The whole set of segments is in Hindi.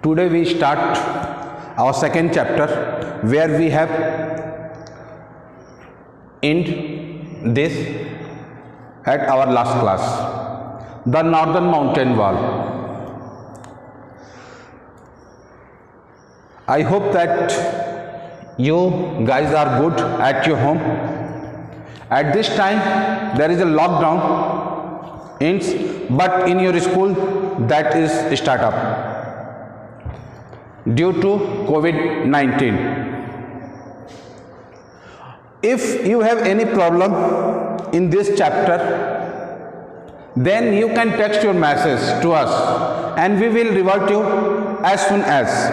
Today we start our second chapter where we have end this at our last class, the northern mountain wall. I hope that you guys are good at your home. At this time there is a lockdown but in your school that is start up due to COVID-19. If you have any problem in this chapter, then you can text your message to us and we will revert you as soon as.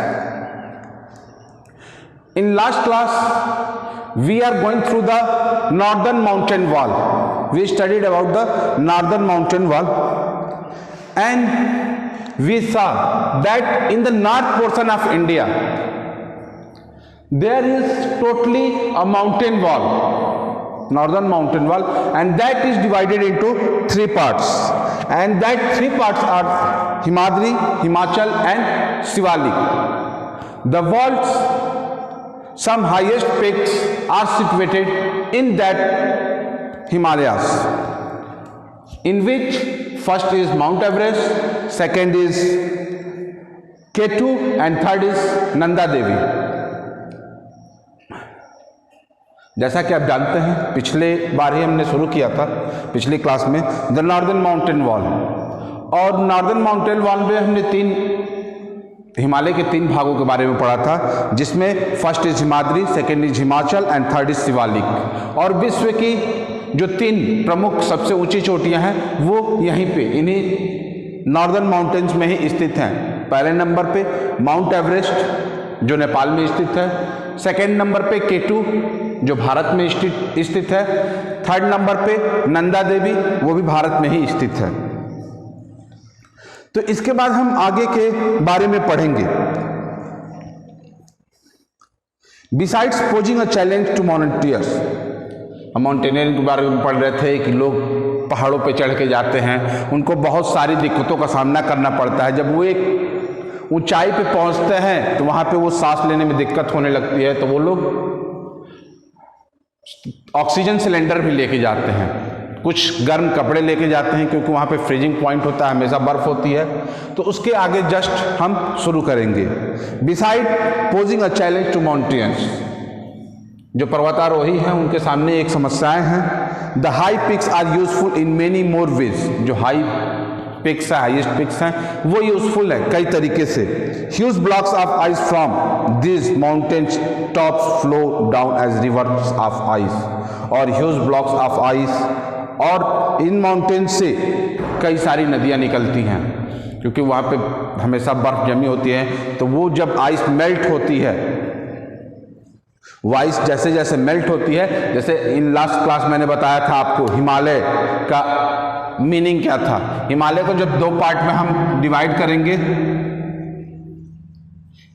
In last class we are going through the northern mountain wall. We studied about the northern mountain wall and we saw that in the north portion of India there is totally a mountain wall, northern mountain wall, and that is divided into three parts, and that three parts are Himadri, Himachal and Shivalik. The world's some highest peaks are situated in that Himalayas, in which first is Mount Everest, second is K2 and third is Nanda Devi. जैसा कि आप जानते हैं पिछले बार ही हमने शुरू किया था पिछली क्लास में द नॉर्दर्न माउंटेन वॉल, और नॉर्दर्न माउंटेन वॉल में हमने हिमालय के तीन भागों के बारे में पढ़ा था, जिसमें first is Himadri, second is Himachal and third is Shivalik. और विश्व की जो तीन प्रमुख सबसे ऊंची चोटियां हैं वो यहीं पे इन्हीं नॉर्दर्न माउंटेन्स में ही स्थित हैं। पहले नंबर पे माउंट एवरेस्ट जो नेपाल में स्थित है, सेकेंड नंबर पे K2 जो भारत में स्थित है, थर्ड नंबर पे नंदा देवी वो भी भारत में ही स्थित है। तो इसके बाद हम आगे के बारे में पढ़ेंगे। Besides posing a challenge to mountaineers, हम माउंटेनियरिंग के बारे में पढ़ रहे थे कि लोग पहाड़ों पे चढ़ के जाते हैं, उनको बहुत सारी दिक्कतों का सामना करना पड़ता है। जब वो एक ऊंचाई पे पहुंचते हैं तो वहां पे वो सांस लेने में दिक्कत होने लगती है, तो वो लोग ऑक्सीजन सिलेंडर भी लेके जाते हैं, कुछ गर्म कपड़े लेके जाते हैं क्योंकि वहाँ पे फ्रीजिंग पॉइंट होता है, हमेशा बर्फ होती है। तो उसके आगे जस्ट हम शुरू करेंगे। Beside posing a challenge to mountaineers, जो पर्वतारोही हैं उनके सामने एक समस्याएं हैं। The high peaks are useful in many more ways, जो हाई पिक्स है, हाईएस्ट पिक्स हैं, वो यूजफुल है कई तरीके से। Huge blocks of ice from this mountains tops flow down as rivers of ice, और ह्यूज ब्लॉक्स ऑफ आइस, और इन माउंटेन से कई सारी नदियां निकलती हैं क्योंकि वहाँ पे हमेशा बर्फ जमी होती है। तो वो जब आइस मेल्ट होती है, वो आइस जैसे जैसे मेल्ट होती है, जैसे इन लास्ट क्लास मैंने बताया था आपको हिमालय का मीनिंग क्या था। हिमालय को जब दो पार्ट में हम डिवाइड करेंगे,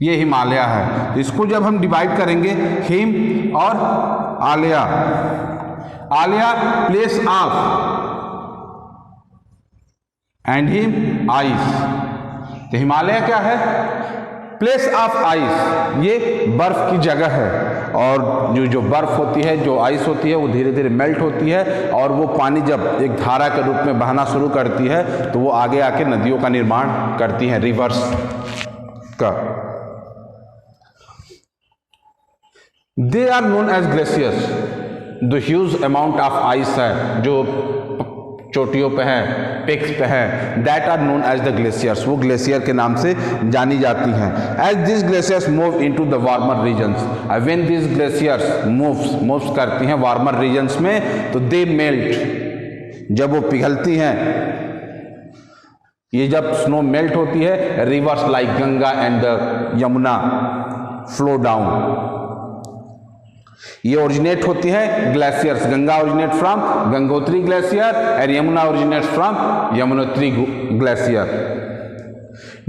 ये हिमालय है, तो इसको जब हम डिवाइड करेंगे हिम और आलया, आलिया प्लेस ऑफ एंड हिम आइस, तो हिमालय क्या है? प्लेस ऑफ आइस, ये बर्फ की जगह है, और जो बर्फ होती है, जो आइस होती है, वो धीरे धीरे मेल्ट होती है, और वो पानी जब एक धारा के रूप में बहना शुरू करती है तो वो आगे आके नदियों का निर्माण करती हैं, रिवर्स का। They are known as glaciers, जो ह्यूज अमाउंट ऑफ आइस है जो चोटियों पे है, पिक्स पे है, that are known as the glaciers, वो ग्लेशियर के नाम से जानी जाती हैं। As this glaciers move into the warmer regions, when this glaciers moves करती हैं वार्मर रीजन्स में, तो दे मेल्ट, जब वो पिघलती हैं, ये जब स्नो मेल्ट होती है, rivers like Ganga and the Yamuna flow down, ये ओरिजिनेट होती है glaciers. Ganga originate from Gangotri glacier and Yamuna originate from Yamunotri glacier.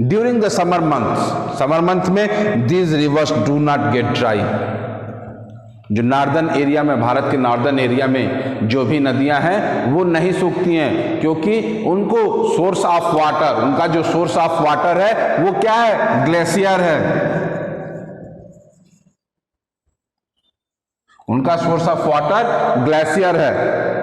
During the summer month में these rivers do not get dry, जो नॉर्दर्न एरिया में, भारत के नॉर्दर्न एरिया में जो भी नदियां हैं वो नहीं सूखती हैं, क्योंकि उनको सोर्स ऑफ वाटर, उनका जो सोर्स ऑफ वाटर है वो क्या है, ग्लेशियर है। उनका सोर्स ऑफ वाटर ग्लेशियर है।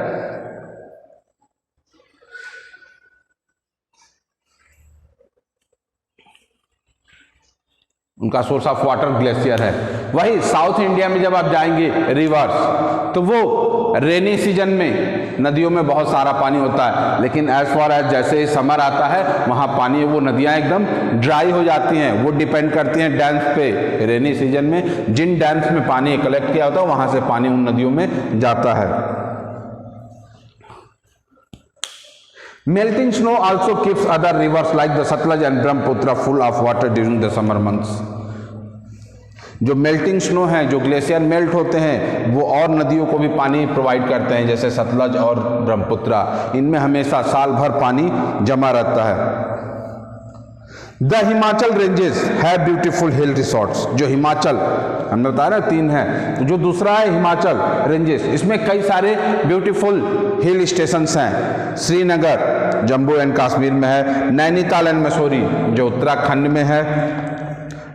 उनका सोर्स ऑफ वाटर ग्लेशियर है। वही साउथ इंडिया में जब आप जाएंगे रिवर्स, तो वो रेनी सीजन में नदियों में बहुत सारा पानी होता है, लेकिन एज फार एज जैसे ही समर आता है वहाँ पानी, वो नदियाँ एकदम ड्राई हो जाती हैं। वो डिपेंड करती हैं डैम्स पे। रेनी सीजन में जिन डैम्स में पानी कलेक्ट किया होता है वहाँ से पानी उन नदियों में जाता है। Melting snow also keeps other rivers like the Satluj and Brahmaputra full of water during the summer months. जो मेल्टिंग स्नो है, जो ग्लेशियर मेल्ट होते हैं, वो और नदियों को भी पानी प्रोवाइड करते हैं, जैसे सतलज और ब्रह्मपुत्रा। इनमें हमेशा साल भर पानी जमा रहता है। The Himachal ranges have beautiful hill resorts. जो हिमाचल हमने बताया ना 3 है, तो जो दूसरा है हिमाचल रेंजेस, इसमें कई सारे ब्यूटीफुल हिल स्टेशंस हैं। श्रीनगर जम्मू एंड कश्मीर में है, नैनीताल एंड मसूरी जो उत्तराखंड में है,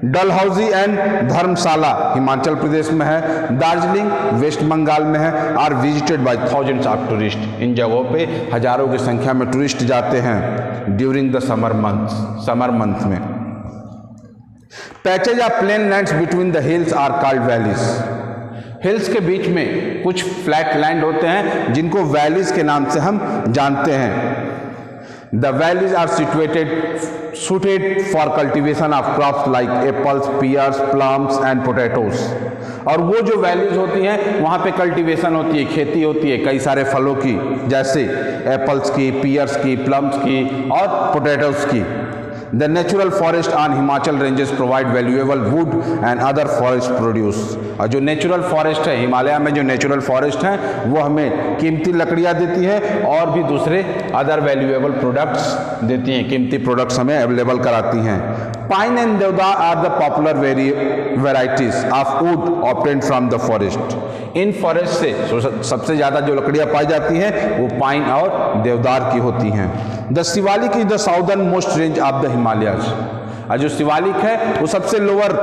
डलहौजी एंड धर्मशाला हिमाचल प्रदेश में है, दार्जिलिंग वेस्ट बंगाल में है, are visited by thousands of tourist. इन जगहों पे हजारों की संख्या में टूरिस्ट जाते हैं ड्यूरिंग द समर मंथ में। Patches of plain lands between the hills are called valleys. Hills के बीच में कुछ फ्लैट लैंड होते हैं जिनको वैलीज के नाम से हम जानते हैं। The valleys are suited for cultivation of crops like apples, pears, plums and potatoes। और वो जो वैलीज होती हैं वहाँ पे कल्टीवेशन होती है, खेती होती है कई सारे फलों की, जैसे एप्पल्स की, पियर्स की, प्लम्स की और पोटैटोस की। The natural forest on Himachal ranges provide valuable wood and other forest produce। और जो नेचुरल फॉरेस्ट है, हिमालय में जो नेचुरल फॉरेस्ट हैं वो हमें कीमती लकड़ियाँ देती हैं और भी दूसरे अदर वैल्यूएबल प्रोडक्ट्स देती हैं, कीमती प्रोडक्ट्स हमें अवेलेबल कराती हैं। Pine and deodar are the popular varieties of wood obtained from the forest. इन फॉरेस्ट से सबसे ज़्यादा जो लकड़ियाँ पाई जाती हैं वो पाइन और देवदार की होती हैं। The Shivalik is the southern most range of the Himalayas. और जो शिवालिक है वो सबसे लोअर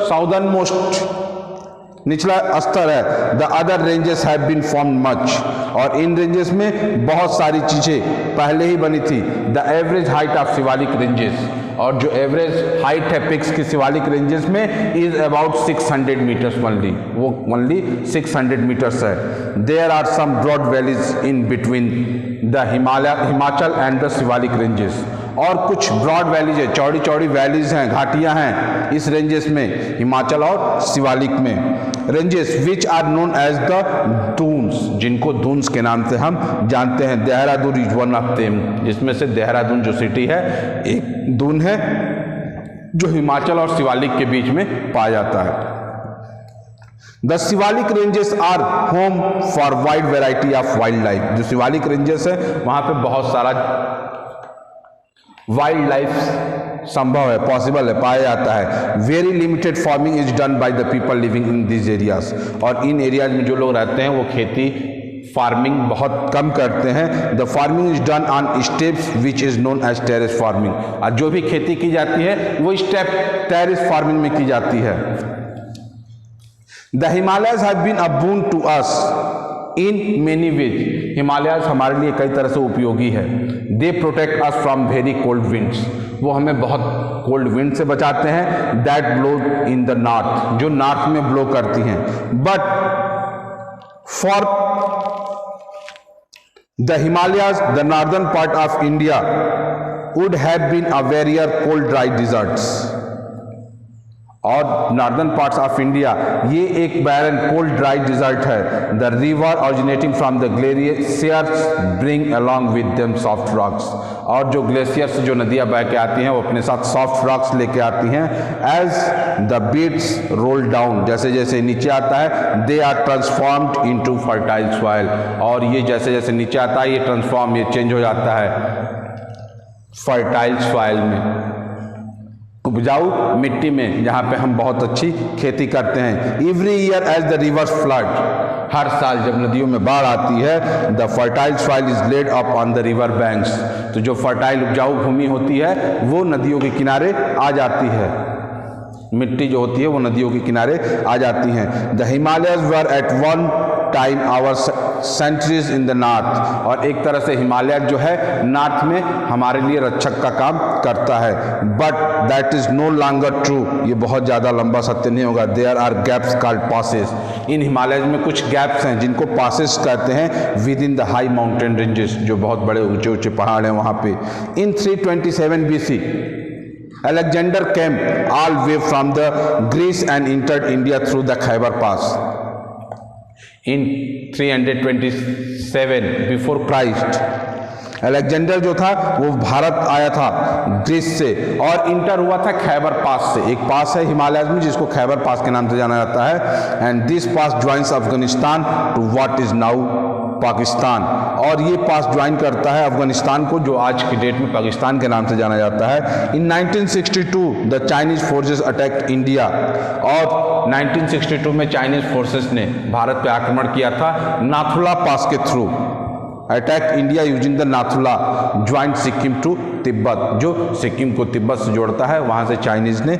साउदर्न मोस्ट निचला स्तर है। The other ranges have been formed much. और इन रेंजेस में बहुत सारी चीज़ें पहले ही बनी थी। The average height of Shivalik ranges, और जो एवरेज हाइट है पिक्स की शिवालिक रेंजेस में इज अबाउट 600 मीटर्स ओनली, वो ओनली 600 मीटर्स है। There are some broad valleys in between the Himachal and the Shivalik ranges. और कुछ ब्रॉड वैलीज है, चौड़ी चौड़ी वैलीज हैं, घाटियां हैं इस रेंजेस में, हिमाचल और शिवालिक में। Ranges which are known as the doons, जिनको दून्स के नाम से हम जानते हैं। Dehradun is one of them, जिसमें से देहरादून जो सिटी है एक दून है जो हिमाचल और शिवालिक के बीच में पाया जाता है। The Shivalik ranges are home for wide variety of wildlife. जो शिवालिक रेंजेस है वहाँ पे बहुत सारा वाइल्ड लाइफ संभव है, पॉसिबल है, पाया जाता है। Very limited farming is done by the people living in this areas. और इन एरियाज में जो लोग रहते हैं वो खेती फार्मिंग बहुत कम करते हैं। The farming is done on steps which is known as terrace farming. और जो भी खेती की जाती है वो स्टेप टेरेस फार्मिंग में की जाती है। The Himalayas have been a boon to us in many ways. Himalayas हमारे लिए कई तरह से उपयोगी है। They protect us from very cold winds. वो हमें बहुत कोल्ड विंड से बचाते हैं। That blow in the north, जो नॉर्थ में ब्लो करती हैं। But for the Himalayas the northern part of India would have been a very cold dry deserts. और नॉर्दर्न पार्ट्स ऑफ इंडिया ये एक बैरन कोल्ड ड्राई डिजर्ट है। The river originating from the glaciers bring along with them soft rocks. और जो ग्लेशियर्स जो नदियाँ बह के आती हैं वो अपने साथ सॉफ्ट रॉक्स लेके आती हैं। As the beads roll down, जैसे जैसे नीचे आता है, they are transformed into fertile soil. और ये जैसे जैसे नीचे आता है ये चेंज हो जाता है फर्टाइल सॉइल में, उपजाऊ मिट्टी में जहाँ पे हम बहुत अच्छी खेती करते हैं। Every year as the rivers flood, हर साल जब नदियों में बाढ़ आती है, the fertile soil is laid up on the river banks, तो जो फर्टाइल उपजाऊ भूमि होती है वो नदियों के किनारे आ जाती है, मिट्टी जो होती है वो नदियों के किनारे आ जाती हैं। The Himalayas were at one time our sentries in the north, और एक तरह से हिमालय जो है नॉर्थ में हमारे लिए रक्षक का काम करता है। But that is no longer true, ये बहुत ज़्यादा लंबा सत्य नहीं होगा। There are gaps called passes, इन हिमालय में कुछ गैप्स हैं जिनको पासेस कहते हैं within the high mountain ranges, जो बहुत बड़े ऊंचे ऊंचे पहाड़ हैं वहाँ पे। In 327 BC Alexander came all way from the Greece and entered India through the Khyber Pass. In 327 before Christ, Alexander जो था वो भारत आया था ग्रीस से और इंटर हुआ था खैबर पास से। एक पास है हिमालय में जिसको खैबर पास के नाम से जाना जाता है। And this pass joins Afghanistan to what is now Pakistan, और ये पास ज्वाइन करता है अफगानिस्तान को जो आज की डेट में पाकिस्तान के नाम से जाना जाता है। इन 1962 the Chinese forces attack India, और 1962 में चाइनीज फोर्सेस ने भारत पे आक्रमण किया था नाथुला पास के through. Attack India using the Nathula joint Sikkim to Tibet, जो सिक्किम को तिब्बत से जोड़ता है, वहां से चाइनीज ने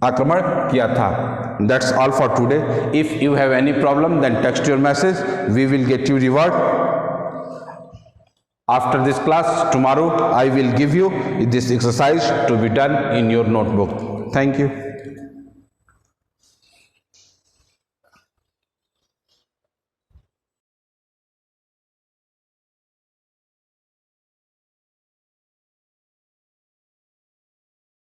आक्रमण किया था। That's all for today. If you have any problem, then text your message. We will get you reward. After this class, tomorrow I will give you this exercise to be done in your notebook. Thank you.